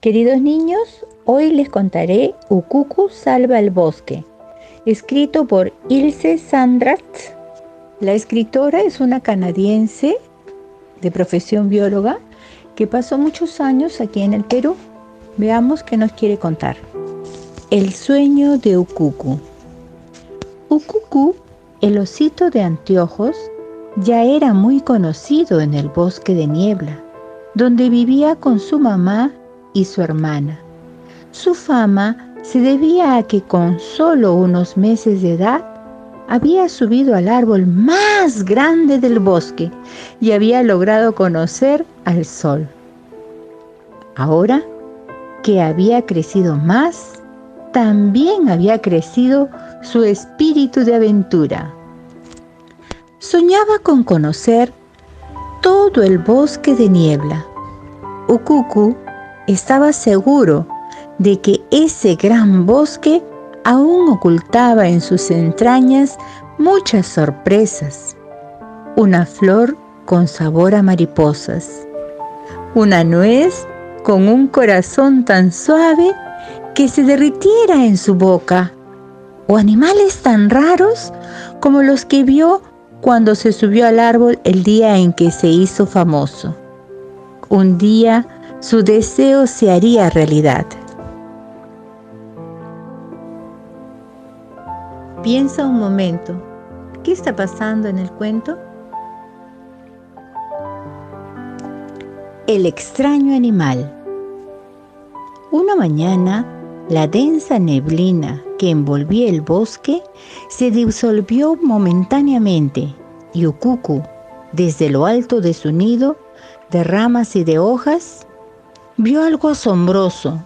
Queridos niños, hoy les contaré Ukuku salva el bosque, escrito por Ilse Sandratz. La escritora es una canadiense de profesión bióloga que pasó muchos años aquí en el Perú. Veamos qué nos quiere contar. El sueño de Ukuku. Ukuku, el osito de anteojos, ya era muy conocido en el bosque de niebla, donde vivía con su mamá y su hermana. Su fama se debía a que con solo unos meses de edad había subido al árbol más grande del bosque y había logrado conocer al sol. Ahora que había crecido más, también había crecido su espíritu de aventura. Soñaba con conocer todo el bosque de niebla. Ukuku estaba seguro de que ese gran bosque aún ocultaba en sus entrañas muchas sorpresas. Una flor con sabor a mariposas, una nuez con un corazón tan suave que se derritiera en su boca, o animales tan raros como los que vio cuando se subió al árbol el día en que se hizo famoso. Un día su deseo se haría realidad. Piensa un momento, ¿qué está pasando en el cuento? El extraño animal. Una mañana, la densa neblina que envolvía el bosque se disolvió momentáneamente y Ukuku, desde lo alto de su nido de ramas y de hojas, vio algo asombroso.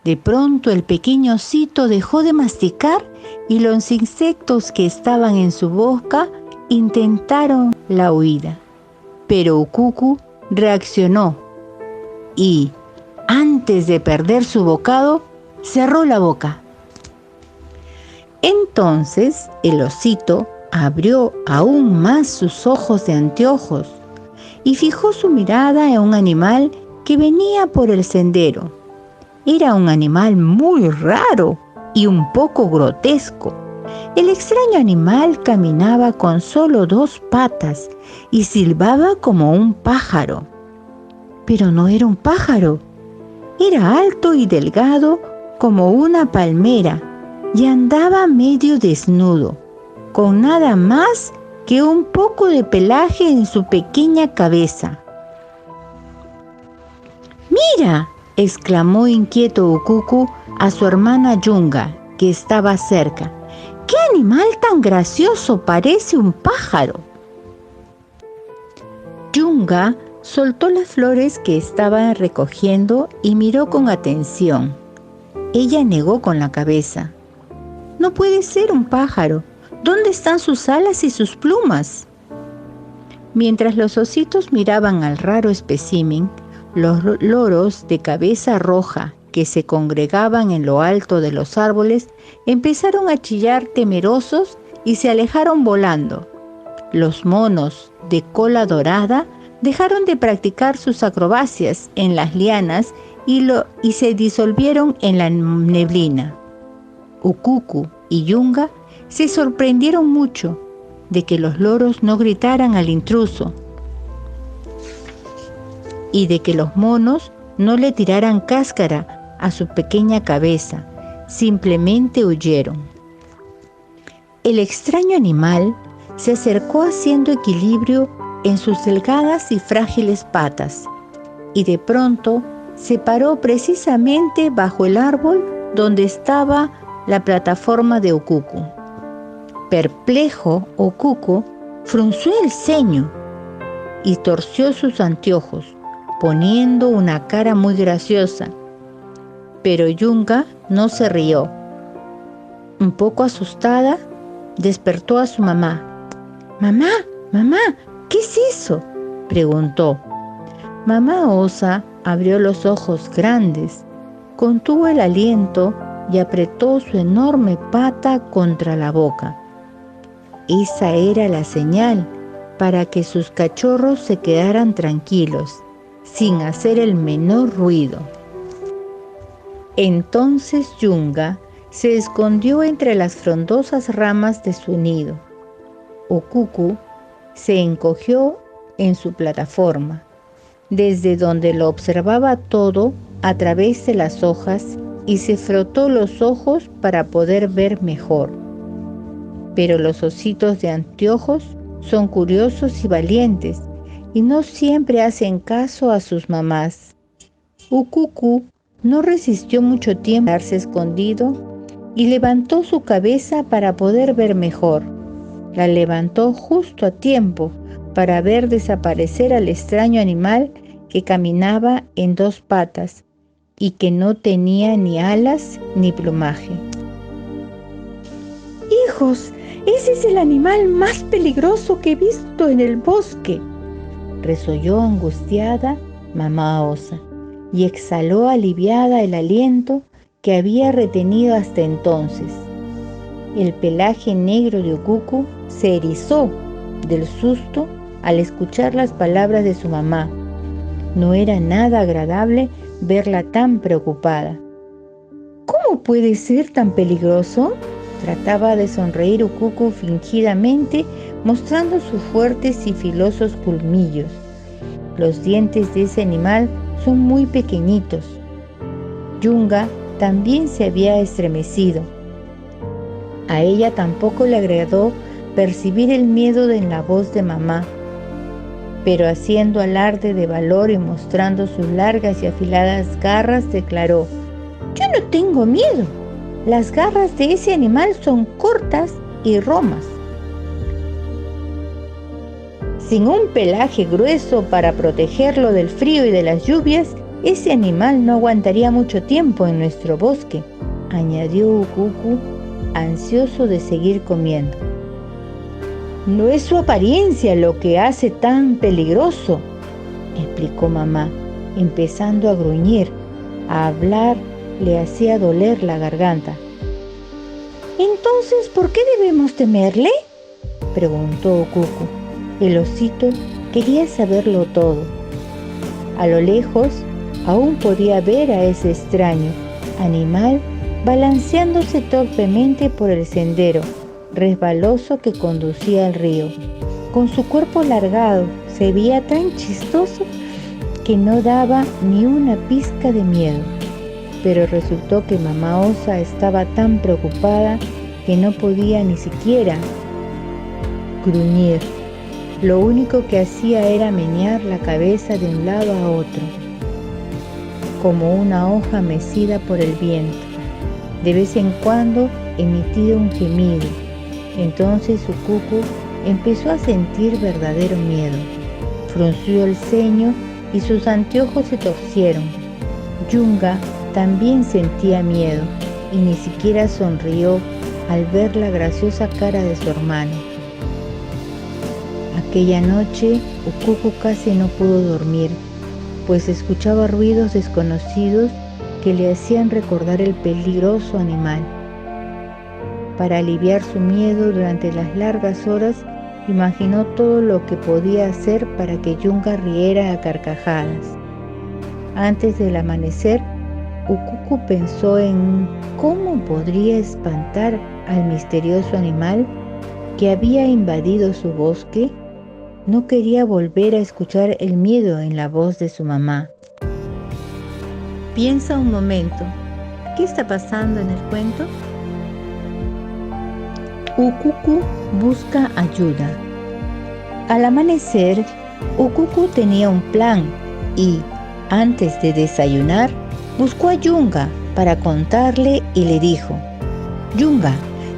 De pronto el pequeño osito dejó de masticar y los insectos que estaban en su boca intentaron la huida. Pero Ukuku reaccionó y, antes de perder su bocado, cerró la boca. Entonces el osito abrió aún más sus ojos de anteojos y fijó su mirada en un animal que venía por el sendero. Era un animal muy raro y un poco grotesco. El extraño animal caminaba con solo 2 patas y silbaba como un pájaro. Pero no era un pájaro. Era alto y delgado como una palmera y andaba medio desnudo, con nada más que un poco de pelaje en su pequeña cabeza. ¡Mira!, exclamó inquieto Ukuku a su hermana Yunga, que estaba cerca. ¡Qué animal tan gracioso! Parece un pájaro. Yunga soltó las flores que estaba recogiendo y miró con atención. Ella negó con la cabeza. No puede ser un pájaro. ¿Dónde están sus alas y sus plumas? Mientras los ositos miraban al raro espécimen, los loros de cabeza roja que se congregaban en lo alto de los árboles empezaron a chillar temerosos y se alejaron volando. Los monos de cola dorada dejaron de practicar sus acrobacias en las lianas y se disolvieron en la neblina. Ukuku y Yunga se sorprendieron mucho de que los loros no gritaran al intruso y de que los monos no le tiraran cáscara a su pequeña cabeza. Simplemente huyeron. El extraño animal se acercó haciendo equilibrio en sus delgadas y frágiles patas y de pronto se paró precisamente bajo el árbol donde estaba la plataforma de Ukuku. Perplejo, Ukuku frunció el ceño y torció sus anteojos, poniendo una cara muy graciosa. Pero Yunga no se rió. Un poco asustada, despertó a su mamá. «Mamá, mamá, ¿qué es eso?», preguntó. Mamá Osa abrió los ojos grandes, contuvo el aliento y apretó su enorme pata contra la boca. Esa era la señal para que sus cachorros se quedaran tranquilos, sin hacer el menor ruido. Entonces Yunga se escondió entre las frondosas ramas de su nido. Ukuku se encogió en su plataforma, desde donde lo observaba todo a través de las hojas, y se frotó los ojos para poder ver mejor. Pero los ositos de anteojos son curiosos y valientes, y no siempre hacen caso a sus mamás. Ukuku no resistió mucho tiempo a quedarse escondido y levantó su cabeza para poder ver mejor. La levantó justo a tiempo para ver desaparecer al extraño animal que caminaba en dos patas y que no tenía ni alas ni plumaje. ¡Hijos! ¡Ese es el animal más peligroso que he visto en el bosque!, resolló angustiada mamá osa, y exhaló aliviada el aliento que había retenido hasta entonces. El pelaje negro de Ukuku se erizó del susto al escuchar las palabras de su mamá. No era nada agradable verla tan preocupada. ¿Cómo puede ser tan peligroso?, trataba de sonreír Ukuku fingidamente, mostrando sus fuertes y filosos colmillos. Los dientes de ese animal son muy pequeñitos. Yunga también se había estremecido. A ella tampoco le agradó percibir el miedo en la voz de mamá, pero haciendo alarde de valor y mostrando sus largas y afiladas garras, declaró: «Yo no tengo miedo. Las garras de ese animal son cortas y romas. Sin un pelaje grueso para protegerlo del frío y de las lluvias, ese animal no aguantaría mucho tiempo en nuestro bosque», añadió Ukuku, ansioso de seguir comiendo. «No es su apariencia lo que hace tan peligroso», explicó mamá, empezando a gruñir. A hablar le hacía doler la garganta. «¿Entonces por qué debemos temerle?», preguntó Ukuku. El osito quería saberlo todo. A lo lejos aún podía ver a ese extraño animal balanceándose torpemente por el sendero resbaloso que conducía al río. Con su cuerpo alargado se veía tan chistoso que no daba ni una pizca de miedo. Pero resultó que mamá osa estaba tan preocupada que no podía ni siquiera gruñir. Lo único que hacía era menear la cabeza de un lado a otro, como una hoja mecida por el viento. De vez en cuando emitía un gemido. Entonces Ukuku empezó a sentir verdadero miedo. Frunció el ceño y sus anteojos se torcieron. Yunga también sentía miedo y ni siquiera sonrió al ver la graciosa cara de su hermano. Aquella noche Ukuku casi no pudo dormir, pues escuchaba ruidos desconocidos que le hacían recordar el peligroso animal. Para aliviar su miedo durante las largas horas, imaginó todo lo que podía hacer para que Yunga riera a carcajadas. Antes del amanecer, Ukuku pensó en cómo podría espantar al misterioso animal que había invadido su bosque. No quería volver a escuchar el miedo en la voz de su mamá. Piensa un momento, ¿qué está pasando en el cuento? Ukuku busca ayuda. Al amanecer, Ukuku tenía un plan y, antes de desayunar, buscó a Yunga para contarle y le dijo: «Yunga,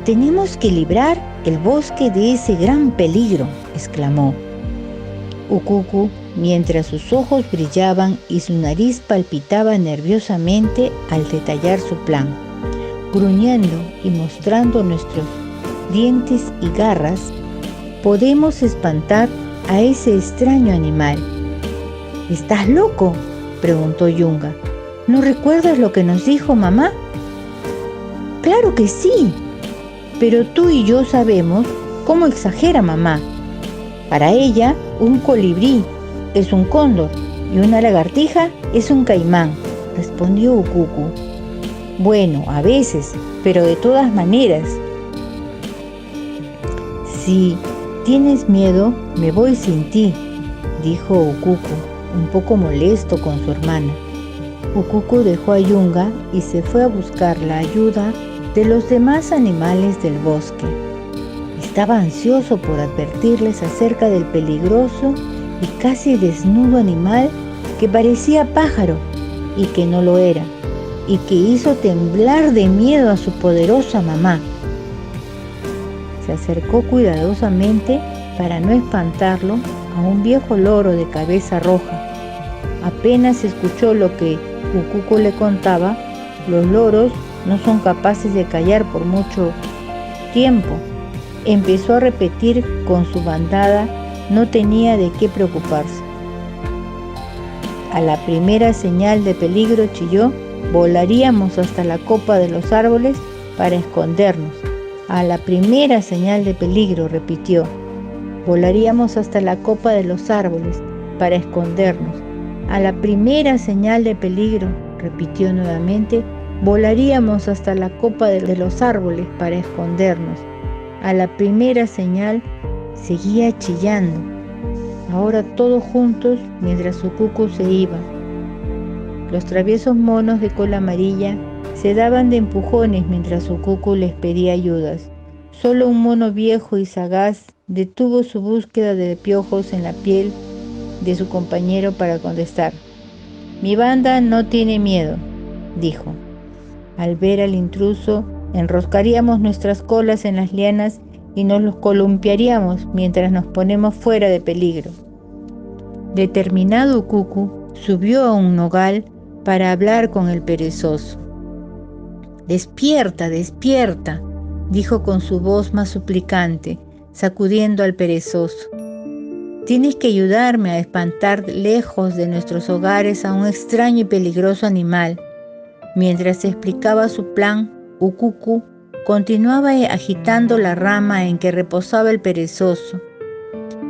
tenemos que librar el bosque de ese gran peligro», exclamó. Ukuku, mientras sus ojos brillaban y su nariz palpitaba nerviosamente al detallar su plan, gruñendo y mostrando nuestros dientes y garras, podemos espantar a ese extraño animal. «¿Estás loco?», preguntó Yunga. «¿No recuerdas lo que nos dijo mamá?». «Claro que sí, pero tú y yo sabemos cómo exagera mamá. Para ella, un colibrí es un cóndor y una lagartija es un caimán», respondió Ukuku. Bueno, a veces, pero de todas maneras. Si tienes miedo, me voy sin ti, dijo Ukuku, un poco molesto con su hermana. Ukuku dejó a Yunga y se fue a buscar la ayuda de los demás animales del bosque. Estaba ansioso por advertirles acerca del peligroso y casi desnudo animal que parecía pájaro y que no lo era, y que hizo temblar de miedo a su poderosa mamá. Se acercó cuidadosamente para no espantarlo a un viejo loro de cabeza roja. Apenas escuchó lo que Ukuku le contaba, los loros no son capaces de callar por mucho tiempo. Empezó a repetir con su bandada, no tenía de qué preocuparse. A la primera señal de peligro, chilló, volaríamos hasta la copa de los árboles para escondernos. A la primera señal de peligro, repitió, volaríamos hasta la copa de los árboles para escondernos. A la primera señal de peligro, repitió nuevamente, volaríamos hasta la copa de los árboles para escondernos. A la primera señal, seguía chillando, ahora todos juntos mientras Ukuku se iba. Los traviesos monos de cola amarilla se daban de empujones mientras Ukuku les pedía ayudas. Solo un mono viejo y sagaz detuvo su búsqueda de piojos en la piel de su compañero para contestar. Mi banda no tiene miedo, dijo. Al ver al intruso, enroscaríamos nuestras colas en las lianas y nos los columpiaríamos mientras nos ponemos fuera de peligro. Determinado, Ukuku subió a un nogal para hablar con el perezoso. Despierta, despierta, dijo con su voz más suplicante, sacudiendo al perezoso. Tienes que ayudarme a espantar lejos de nuestros hogares a un extraño y peligroso animal. Mientras explicaba su plan, Ukuku continuaba agitando la rama en que reposaba el perezoso,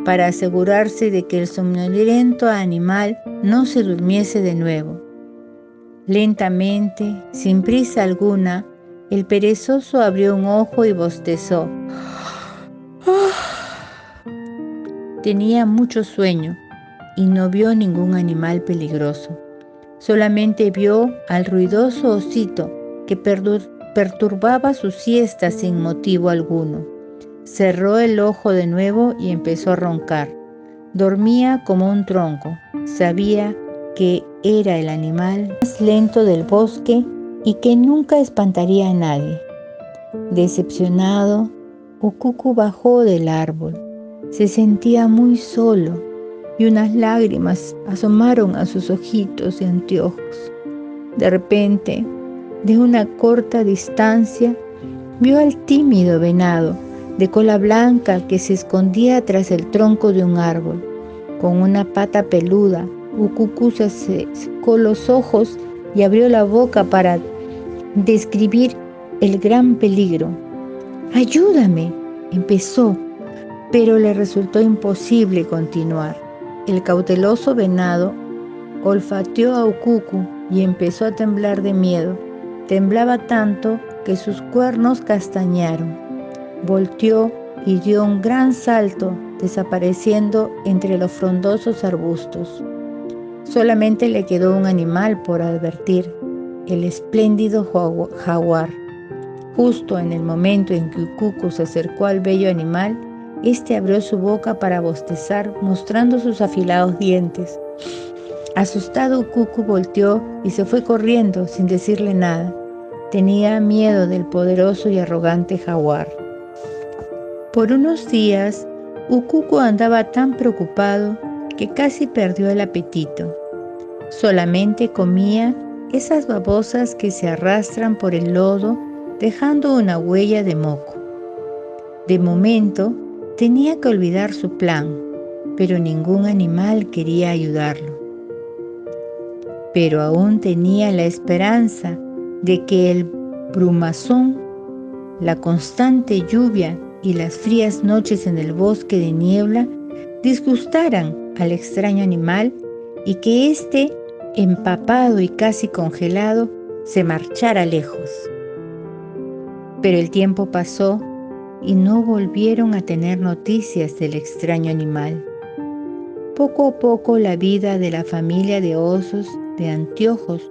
para asegurarse de que el somnoliento animal no se durmiese de nuevo. Lentamente, sin prisa alguna, el perezoso abrió un ojo y bostezó. Tenía mucho sueño y no vio ningún animal peligroso. Solamente vio al ruidoso osito que perturbaba su siesta sin motivo alguno. Cerró el ojo de nuevo y empezó a roncar. Dormía como un tronco. Sabía que era el animal más lento del bosque y que nunca espantaría a nadie. Decepcionado, Ukuku bajó del árbol. Se sentía muy solo y unas lágrimas asomaron a sus ojitos de anteojos. De repente, de una corta distancia, vio al tímido venado de cola blanca que se escondía tras el tronco de un árbol. Con una pata peluda, Ukuku se secó los ojos y abrió la boca para describir el gran peligro. ¡Ayúdame!, empezó, pero le resultó imposible continuar. El cauteloso venado olfateó a Ukuku y empezó a temblar de miedo. Temblaba tanto que sus cuernos castañaron. Volteó y dio un gran salto, desapareciendo entre los frondosos arbustos. Solamente le quedó un animal por advertir, el espléndido jaguar. Justo en el momento en que Ukuku se acercó al bello animal, este abrió su boca para bostezar, mostrando sus afilados dientes. Asustado, Ukuku volteó y se fue corriendo sin decirle nada. Tenía miedo del poderoso y arrogante jaguar. Por unos días, Ukuku andaba tan preocupado que casi perdió el apetito. Solamente comía esas babosas que se arrastran por el lodo, dejando una huella de moco. De momento, tenía que olvidar su plan, pero ningún animal quería ayudarlo. Pero aún tenía la esperanza de que el brumazón, la constante lluvia y las frías noches en el bosque de niebla disgustaran al extraño animal y que éste, empapado y casi congelado, se marchara lejos. Pero el tiempo pasó y no volvieron a tener noticias del extraño animal. Poco a poco la vida de la familia de osos de anteojos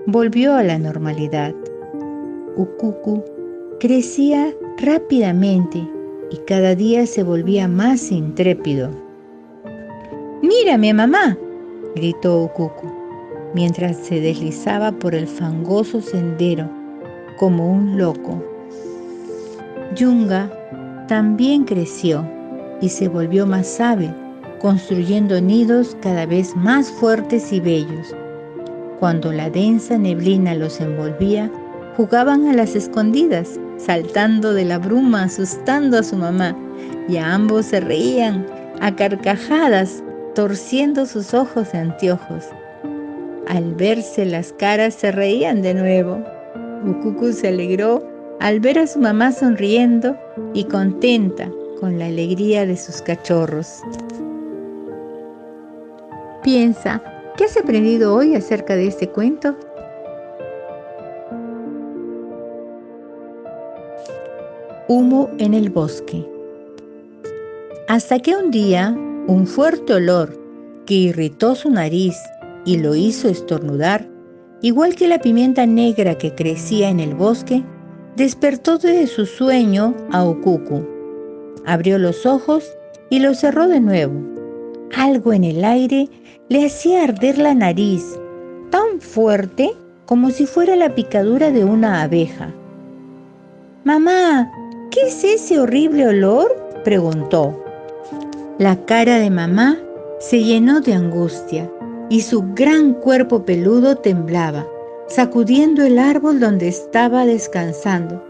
volvió a la normalidad. Ukuku crecía rápidamente y cada día se volvía más intrépido. «¡Mírame, mamá!», gritó Ukuku, mientras se deslizaba por el fangoso sendero como un loco. Yunga también creció y se volvió más hábil, construyendo nidos cada vez más fuertes y bellos. Cuando la densa neblina los envolvía, jugaban a las escondidas, saltando de la bruma, asustando a su mamá, y ambos se reían a carcajadas, torciendo sus ojos de anteojos. Al verse las caras se reían de nuevo. Ukuku se alegró al ver a su mamá sonriendo y contenta con la alegría de sus cachorros. Piensa, ¿qué has aprendido hoy acerca de este cuento? Humo en el bosque. Hasta que un día, un fuerte olor que irritó su nariz y lo hizo estornudar, igual que la pimienta negra que crecía en el bosque, despertó de su sueño a Ukuku. Abrió los ojos y los cerró de nuevo. Algo en el aire le hacía arder la nariz, tan fuerte como si fuera la picadura de una abeja. «Mamá, ¿qué es ese horrible olor?», preguntó. La cara de mamá se llenó de angustia y su gran cuerpo peludo temblaba, sacudiendo el árbol donde estaba descansando.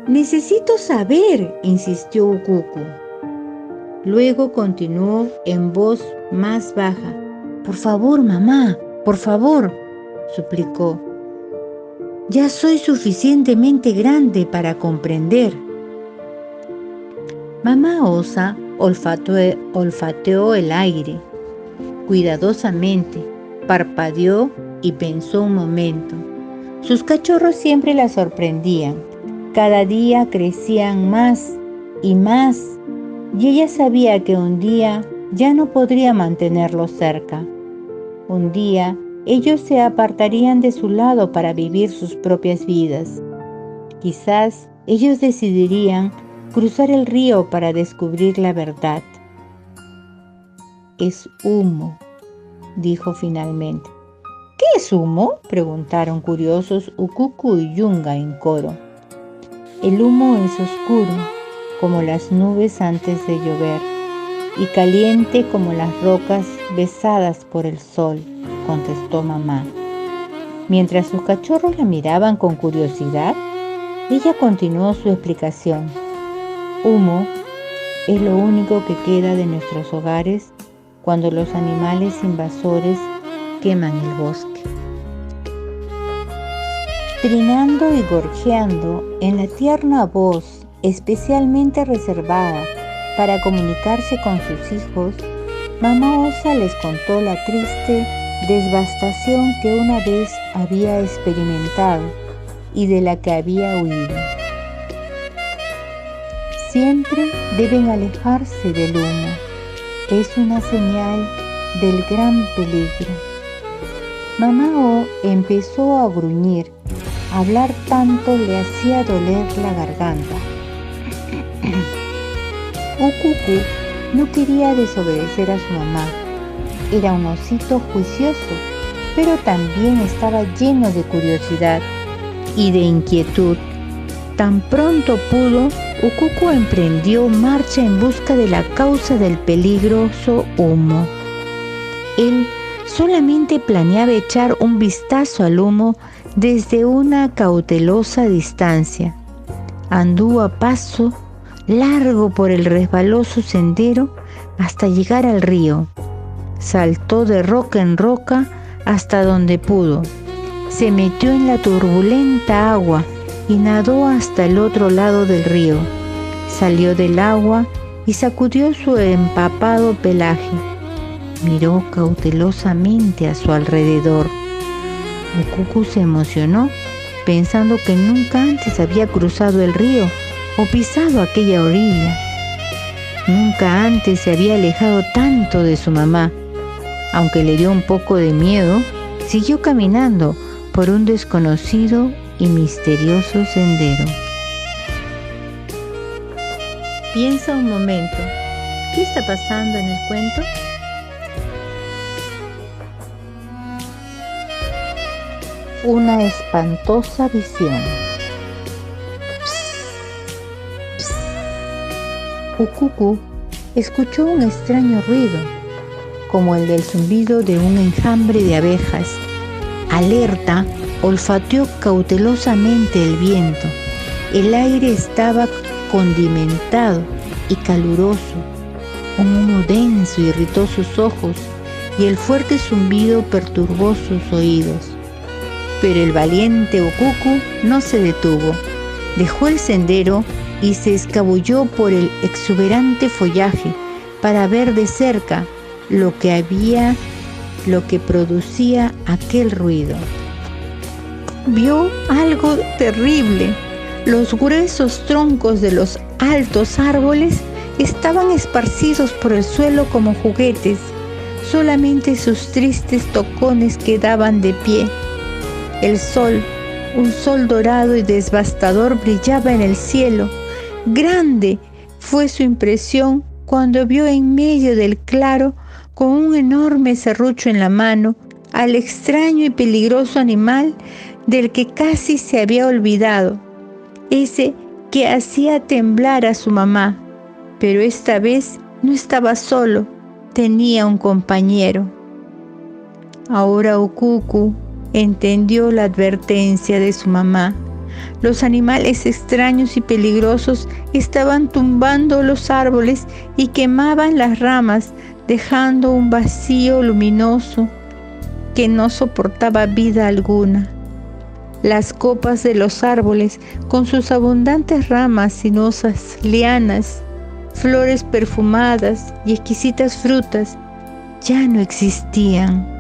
«Necesito saber», insistió Ukuku. Luego continuó en voz más baja. «Por favor, mamá, por favor», suplicó. «Ya soy suficientemente grande para comprender». Mamá osa olfateó el aire cuidadosamente, parpadeó y pensó un momento. Sus cachorros siempre la sorprendían. Cada día crecían más y más, y ella sabía que un día ya no podría mantenerlos cerca. Un día ellos se apartarían de su lado para vivir sus propias vidas. Quizás ellos decidirían cruzar el río para descubrir la verdad. «Es humo», dijo finalmente. «¿Qué es humo?», preguntaron curiosos Ukuku y Yunga en coro. «El humo es oscuro, como las nubes antes de llover, y caliente como las rocas besadas por el sol», contestó mamá. Mientras sus cachorros la miraban con curiosidad, ella continuó su explicación. «Humo es lo único que queda de nuestros hogares cuando los animales invasores queman el bosque». Trinando y gorjeando en la tierna voz especialmente reservada para comunicarse con sus hijos, mamá osa les contó la triste devastación que una vez había experimentado y de la que había huido. Siempre deben alejarse del humo. Es una señal del gran peligro. Mamá O empezó a gruñir. Hablar tanto le hacía doler la garganta. Ukuku no quería desobedecer a su mamá. Era un osito juicioso, pero también estaba lleno de curiosidad y de inquietud. Tan pronto pudo, Ukuku emprendió marcha en busca de la causa del peligroso humo. Él solamente planeaba echar un vistazo al humo desde una cautelosa distancia. Anduvo a paso largo por el resbaloso sendero hasta llegar al río. Saltó de roca en roca hasta donde pudo. Se metió en la turbulenta agua y nadó hasta el otro lado del río. Salió del agua y sacudió su empapado pelaje. Miró cautelosamente a su alrededor. Ukuku se emocionó, pensando que nunca antes había cruzado el río o pisado aquella orilla. Nunca antes se había alejado tanto de su mamá. Aunque le dio un poco de miedo, siguió caminando por un desconocido y misterioso sendero. Piensa un momento, ¿qué está pasando en el cuento? Una espantosa visión. Ukuku escuchó un extraño ruido, como el del zumbido de un enjambre de abejas. Alerta, olfateó cautelosamente el viento. El aire estaba condimentado y caluroso. Un humo denso irritó sus ojos y el fuerte zumbido perturbó sus oídos. Pero el valiente Ukuku no se detuvo. Dejó el sendero y se escabulló por el exuberante follaje para ver de cerca lo que producía aquel ruido. Vio algo terrible. Los gruesos troncos de los altos árboles estaban esparcidos por el suelo como juguetes. Solamente sus tristes tocones quedaban de pie. El sol, un sol dorado y devastador, brillaba en el cielo. Grande fue su impresión cuando vio en medio del claro, con un enorme serrucho en la mano, al extraño y peligroso animal del que casi se había olvidado, ese que hacía temblar a su mamá. Pero esta vez no estaba solo, tenía un compañero. Ahora Ukuku entendió la advertencia de su mamá. Los animales extraños y peligrosos estaban tumbando los árboles y quemaban las ramas, dejando un vacío luminoso que no soportaba vida alguna. Las copas de los árboles, con sus abundantes ramas sinuosas, lianas, flores perfumadas y exquisitas frutas, ya no existían.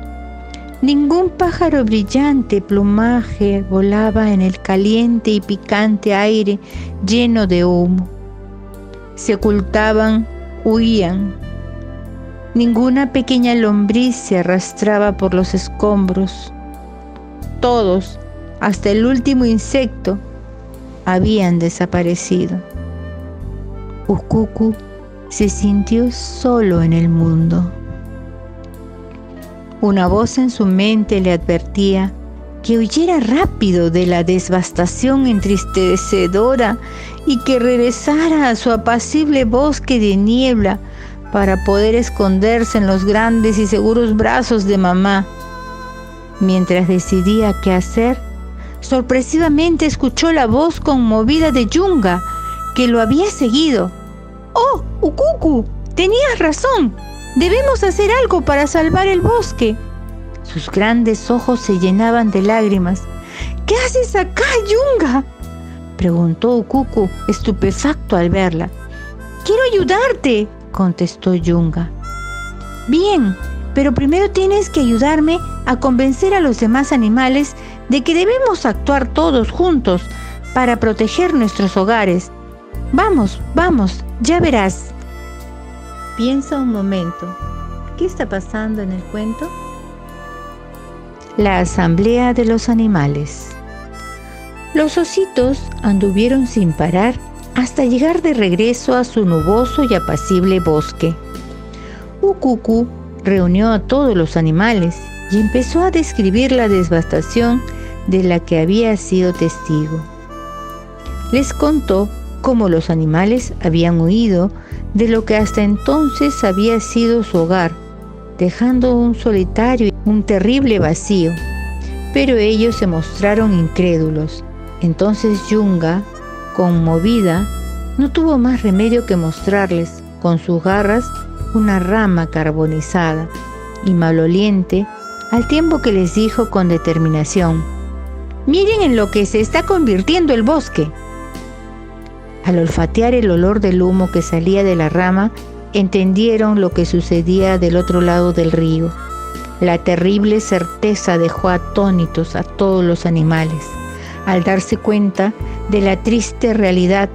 Ningún pájaro brillante plumaje volaba en el caliente y picante aire lleno de humo. Se ocultaban, huían. Ninguna pequeña lombriz se arrastraba por los escombros. Todos, hasta el último insecto, habían desaparecido. Ukuku se sintió solo en el mundo. Una voz en su mente le advertía que huyera rápido de la devastación entristecedora y que regresara a su apacible bosque de niebla para poder esconderse en los grandes y seguros brazos de mamá. Mientras decidía qué hacer, sorpresivamente escuchó la voz conmovida de Yunga, que lo había seguido. ¡Oh, Ukuku! ¡Tenías razón! Debemos hacer algo para salvar el bosque. Sus grandes ojos se llenaban de lágrimas. ¿Qué haces acá, Yunga?, preguntó Ukuku, estupefacto al verla. Quiero ayudarte, contestó Yunga. Bien, pero primero tienes que ayudarme a convencer a los demás animales de que debemos actuar todos juntos para proteger nuestros hogares. Vamos, vamos, ya verás. Piensa un momento, ¿qué está pasando en el cuento? La asamblea de los animales. Los ositos anduvieron sin parar hasta llegar de regreso a su nuboso y apacible bosque. Ukuku reunió a todos los animales y empezó a describir la devastación de la que había sido testigo. Les contó cómo los animales habían huido de lo que hasta entonces había sido su hogar, dejando un solitario y un terrible vacío. Pero ellos se mostraron incrédulos. Entonces Yunga, conmovida, no tuvo más remedio que mostrarles con sus garras una rama carbonizada y maloliente, al tiempo que les dijo con determinación: «Miren en lo que se está convirtiendo el bosque». Al olfatear el olor del humo que salía de la rama, entendieron lo que sucedía del otro lado del río. La terrible certeza dejó atónitos a todos los animales. Al darse cuenta de la triste realidad,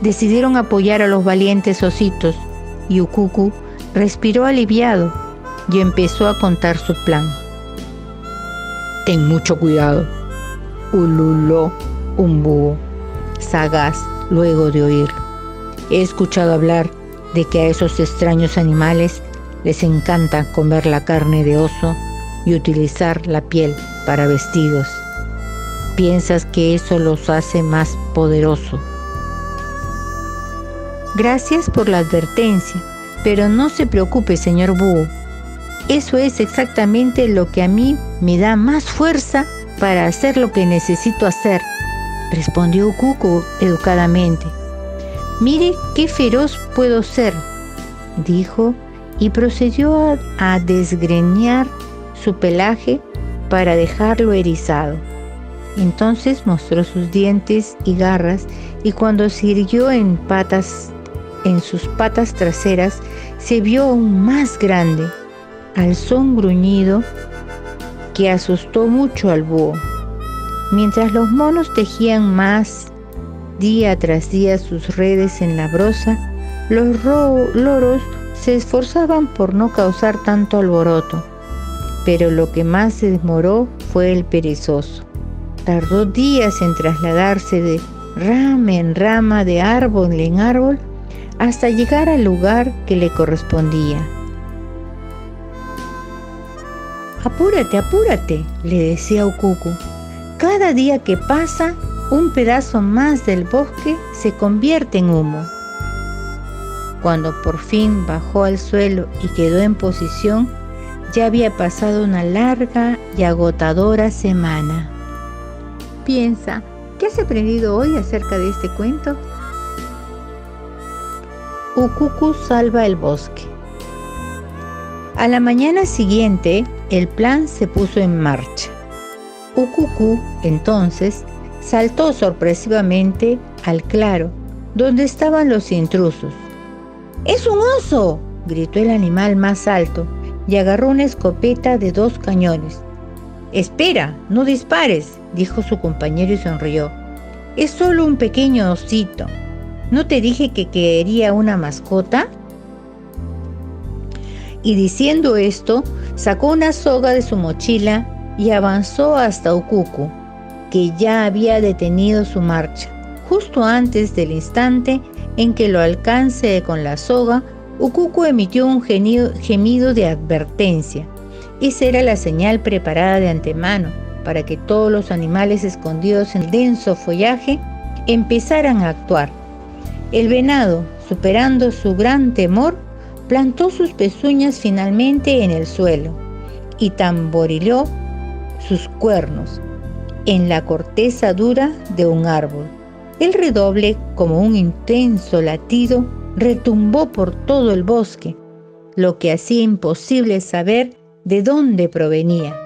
decidieron apoyar a los valientes ositos y Ukuku respiró aliviado y empezó a contar su plan. «Ten mucho cuidado», ululó un búho, sagaz luego de oírlo. «He escuchado hablar de que a esos extraños animales les encanta comer la carne de oso y utilizar la piel para vestidos. ¿Piensas que eso los hace más poderosos?» «Gracias por la advertencia, pero no se preocupe, señor búho. Eso es exactamente lo que a mí me da más fuerza para hacer lo que necesito hacer», respondió Ukuku educadamente. «Mire qué feroz puedo ser», dijo, y procedió a desgreñar su pelaje para dejarlo erizado. Entonces mostró sus dientes y garras, y cuando se irguió en sus patas traseras, se vio aún más grande. Alzó un gruñido que asustó mucho al búho. Mientras los monos tejían más día tras día sus redes en la broza, los loros se esforzaban por no causar tanto alboroto, pero lo que más se demoró fue el perezoso. Tardó días en trasladarse de rama en rama, de árbol en árbol, hasta llegar al lugar que le correspondía. «Apúrate, apúrate», le decía Ukuku. «Cada día que pasa, un pedazo más del bosque se convierte en humo». Cuando por fin bajó al suelo y quedó en posición, ya había pasado una larga y agotadora semana. Piensa, ¿qué has aprendido hoy acerca de este cuento? Ukuku salva el bosque. A la mañana siguiente, el plan se puso en marcha. Ukuku, entonces, saltó sorpresivamente al claro, donde estaban los intrusos. «¡Es un oso!», gritó el animal más alto y agarró una escopeta de 2 cañones. «Espera, no dispares», dijo su compañero y sonrió. «Es solo un pequeño osito. ¿No te dije que quería una mascota?». Y diciendo esto, sacó una soga de su mochila y avanzó hasta Ukuku, que ya había detenido su marcha. Justo antes del instante en que lo alcance con la soga, Ukuku emitió un gemido de advertencia. Esa era la señal preparada de antemano para que todos los animales escondidos en el denso follaje empezaran a actuar. El venado, superando su gran temor, plantó sus pezuñas finalmente en el suelo y tamborileó sus cuernos en la corteza dura de un árbol. El redoble, como un intenso latido, retumbó por todo el bosque, lo que hacía imposible saber de dónde provenía.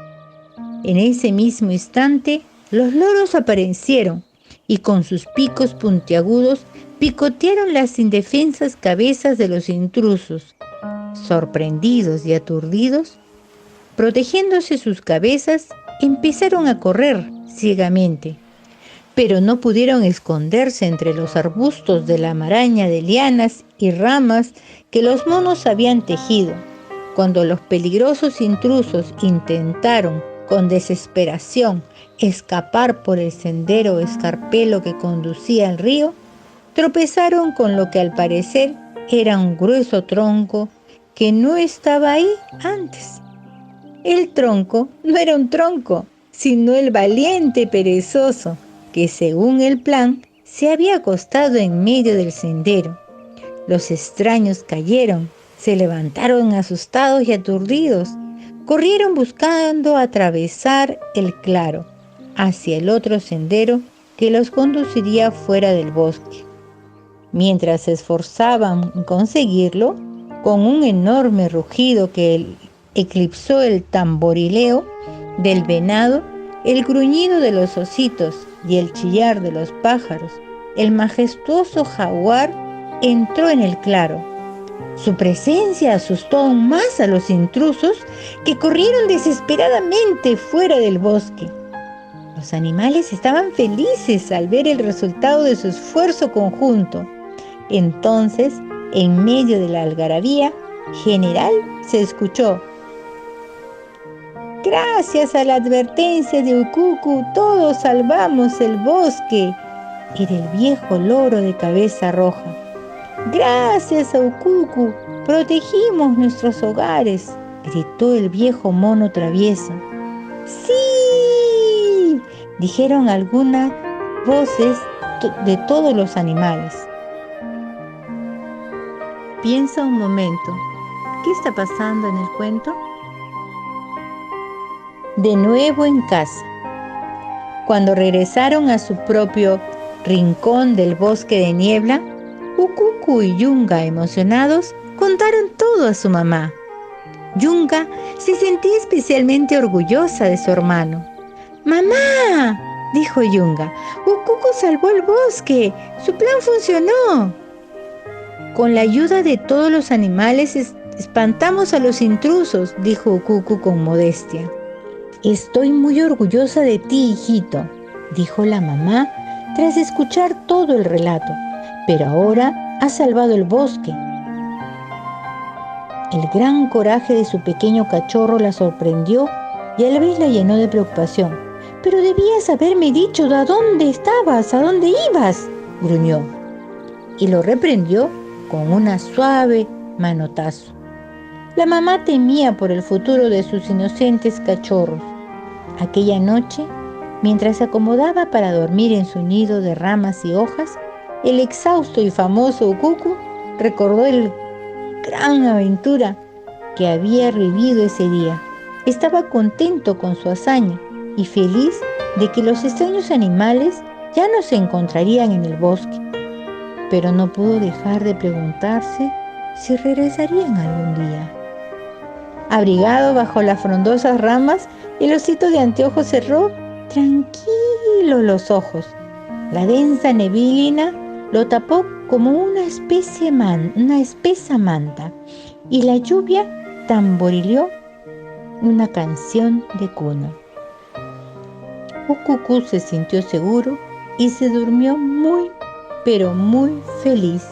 En ese mismo instante, los loros aparecieron y con sus picos puntiagudos picotearon las indefensas cabezas de los intrusos. Sorprendidos y aturdidos, protegiéndose sus cabezas, empezaron a correr ciegamente, pero no pudieron esconderse entre los arbustos de la maraña de lianas y ramas que los monos habían tejido. Cuando los peligrosos intrusos intentaron con desesperación escapar por el sendero escarpelo que conducía al río, tropezaron con lo que al parecer era un grueso tronco que no estaba ahí antes. El tronco no era un tronco, sino el valiente perezoso, que según el plan se había acostado en medio del sendero. Los extraños cayeron, se levantaron asustados y aturdidos, corrieron buscando atravesar el claro hacia el otro sendero que los conduciría fuera del bosque. Mientras se esforzaban en conseguirlo, con un enorme rugido que eclipsó el tamborileo del venado, el gruñido de los ositos y el chillar de los pájaros, el majestuoso jaguar entró en el claro. Su presencia asustó aún más a los intrusos, que corrieron desesperadamente fuera del bosque. Los animales estaban felices al ver el resultado de su esfuerzo conjunto. Entonces, en medio de la algarabía general, se escuchó: «Gracias a la advertencia de Ukuku, todos salvamos el bosque». Era el viejo loro de cabeza roja. «Gracias a Ukuku, protegimos nuestros hogares», gritó el viejo mono travieso. «¡Sí!», dijeron algunas voces de todos los animales. Piensa un momento, ¿qué está pasando en el cuento? De nuevo en casa. Cuando regresaron a su propio rincón del bosque de niebla, Ukuku y Yunga, emocionados, contaron todo a su mamá. Yunga se sentía especialmente orgullosa de su hermano. «¡Mamá!», dijo Yunga, «Ukuku salvó el bosque. Su plan funcionó. Con la ayuda de todos los animales espantamos a los intrusos», dijo Ukuku con modestia. «Estoy muy orgullosa de ti, hijito», dijo la mamá tras escuchar todo el relato. «Pero ahora has salvado el bosque». El gran coraje de su pequeño cachorro la sorprendió y a la vez la llenó de preocupación. «Pero debías haberme dicho a dónde estabas, a dónde ibas», gruñó. Y lo reprendió con una suave manotazo. La mamá temía por el futuro de sus inocentes cachorros. Aquella noche, mientras se acomodaba para dormir en su nido de ramas y hojas, el exhausto y famoso Ukuku recordó la gran aventura que había vivido ese día. Estaba contento con su hazaña y feliz de que los extraños animales ya no se encontrarían en el bosque. Pero no pudo dejar de preguntarse si regresarían algún día. Abrigado bajo las frondosas ramas, el osito de anteojos cerró tranquilo los ojos. La densa neblina lo tapó como una espesa manta, y la lluvia tamborileó una canción de cuna. Ukuku se sintió seguro y se durmió muy, pero muy feliz.